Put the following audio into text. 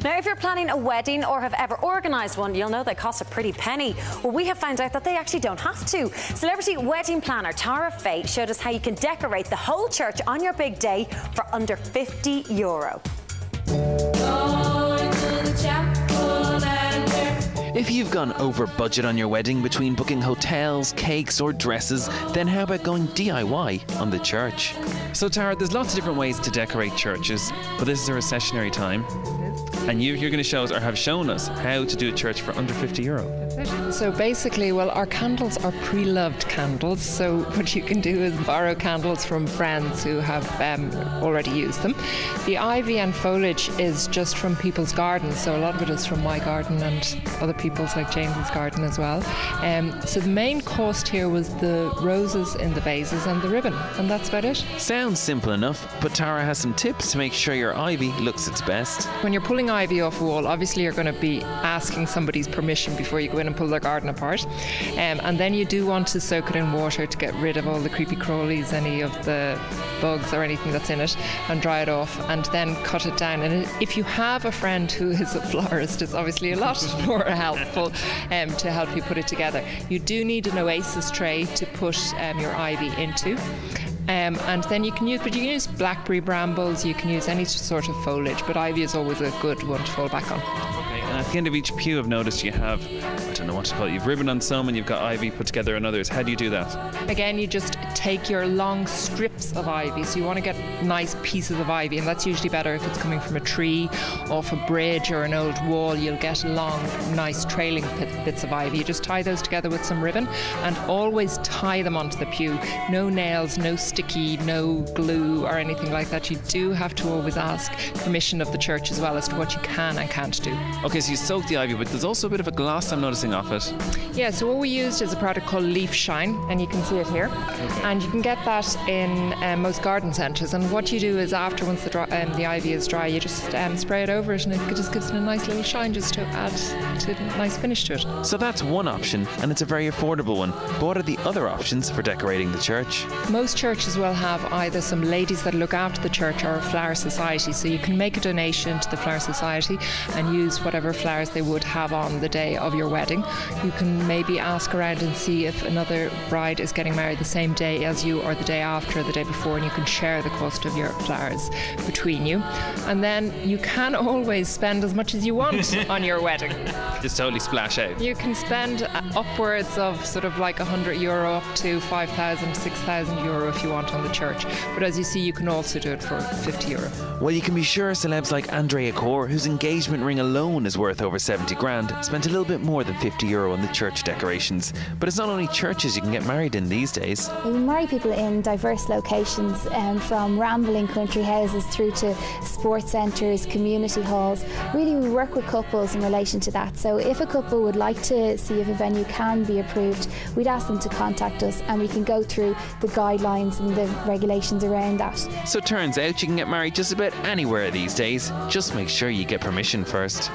Now, if you're planning a wedding or have ever organised one, you'll know they cost a pretty penny. Well, we have found out that they actually don't have to. Celebrity wedding planner Tara Fay showed us how you can decorate the whole church on your big day for under €50. If you've gone over budget on your wedding between booking hotels, cakes or dresses, then how about going DIY on the church? So Tara, there's lots of different ways to decorate churches, but this is a recessionary time. And you're going to show us, or have shown us, how to do a church for under €50. So basically, well, our candles are pre-loved candles. So what you can do is borrow candles from friends who have already used them. The ivy and foliage is just from people's gardens. So a lot of it is from my garden and other people's, like James's garden as well. So the main cost here was the roses in the vases and the ribbon, and that's about it. Sounds simple enough, but Tara has some tips to make sure your ivy looks its best. When you're pulling ivy off a wall, obviously you're going to be asking somebody's permission before you go in and pull their garden apart. And then you do want to soak it in water to get rid of all the creepy crawlies, any of the bugs or anything that's in it, and dry it off, and then cut it down. And if you have a friend who is a florist, it's obviously a lot more helpful to help you put it together. You do need an oasis tray to put your ivy into. And then you can use blackberry brambles, you can use any sort of foliage, but ivy is always a good one to fall back on. Okay, and at the end of each pew I've noticed you have, I don't know what to call it, you've ribbon on some and you've got ivy put together on others. How do you do that? Again, you just take your long strips of ivy, so you want to get nice pieces of ivy, and that's usually better if it's coming from a tree, off a bridge or an old wall. You'll get long, nice trailing bits of ivy. You just tie those together with some ribbon and always tie them onto the pew. No nails, no sticky, no glue or anything like that. You do have to always ask permission of the church as well as to what you can and can't do. Okay, so you soak the ivy, but there's also a bit of a gloss I'm noticing off it. Yeah, so what we used is a product called Leaf Shine, and you can see it here. Okay. And you can get that in most garden centres. And what you do is once the ivy is dry, you just spray it over it, and it just gives it a nice little shine just to add to a nice finish to it. So that's one option, and it's a very affordable one. But what are the other options for decorating the church? Most churches will have either some ladies that look after the church or a flower society, so you can make a donation to the flower society and use whatever flowers they would have on the day of your wedding. You can maybe ask around and see if another bride is getting married the same day as you or the day after or the day before, and you can share the cost of your flowers between you. And then you can always spend as much as you want on your wedding. Just totally splash out. You can spend upwards of sort of like €100 up to €5,000, €6,000 if you want on the church. But as you see, you can also do it for €50. Well, you can be sure celebs like Andrea Corr, whose engagement ring alone is worth over 70 grand, spent a little bit more than €50 on the church decorations. But it's not only churches you can get married in these days. We marry people in diverse locations, from rambling country houses through to sports centres, community halls. Really, we work with couples in relation to that. So if a couple would like to see if a venue can be approved, we'd ask them to contact us, and we can go through the guidelines and the regulations around that. So it turns out you can get married just about anywhere these days. Just make sure you get permission first.